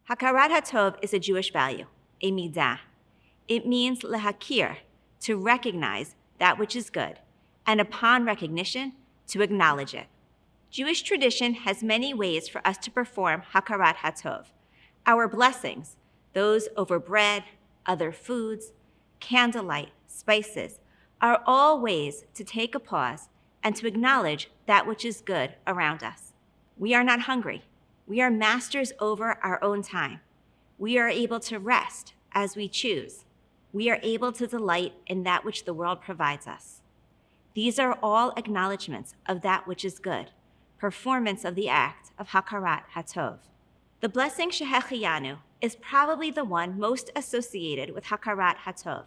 Hakarat HaTov is a Jewish value, a middah. It means lehakir, to recognize that which is good, and upon recognition, to acknowledge it. Jewish tradition has many ways for us to perform Hakarat HaTov. Our blessings, those over bread, other foods, candlelight, spices, are all ways to take a pause and to acknowledge that which is good around us. We are not hungry. We are masters over our own time. We are able to rest as we choose. We are able to delight in that which the world provides us. These are all acknowledgments of that which is good, performance of the act of Hakarat HaTov. The blessing Shehecheyanu is probably the one most associated with Hakarat HaTov.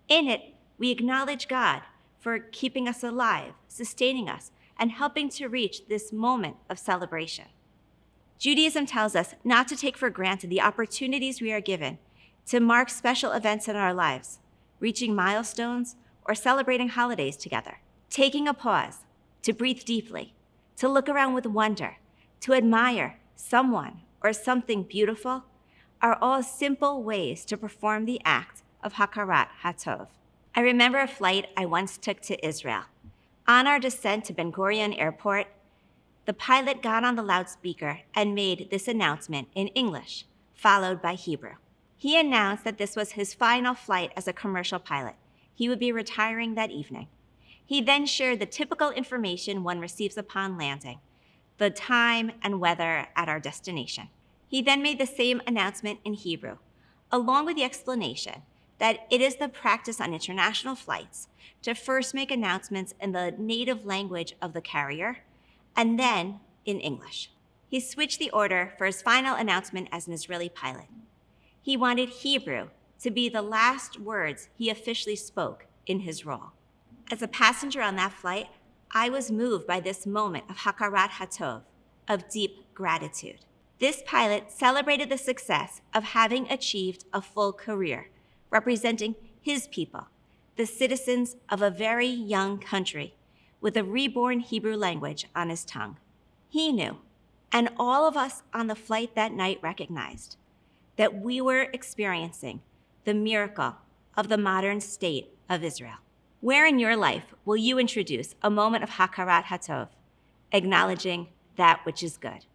In it, we acknowledge God for keeping us alive, sustaining us, and helping to reach this moment of celebration. Judaism tells us not to take for granted the opportunities we are given to mark special events in our lives, reaching milestones, or celebrating holidays together. Taking a pause, to breathe deeply, to look around with wonder, to admire someone or something beautiful, are all simple ways to perform the act of Hakarat HaTov. I remember a flight I once took to Israel. On our descent to Ben Gurion Airport, the pilot got on the loudspeaker and made this announcement in English, followed by Hebrew. He announced that this was his final flight as a commercial pilot. He would be retiring that evening. He then shared the typical information one receives upon landing, the time and weather at our destination. He then made the same announcement in Hebrew, along with the explanation that it is the practice on international flights to first make announcements in the native language of the carrier, and then in English. He switched the order for his final announcement as an Israeli pilot. He wanted Hebrew to be the last words he officially spoke in his role. As a passenger on that flight, I was moved by this moment of Hakarat HaTov, of deep gratitude. This pilot celebrated the success of having achieved a full career, representing his people, the citizens of a very young country, with a reborn Hebrew language on his tongue. He knew, and all of us on the flight that night recognized, that we were experiencing the miracle of the modern state of Israel. Where in your life will you introduce a moment of Hakarat HaTov, acknowledging that which is good?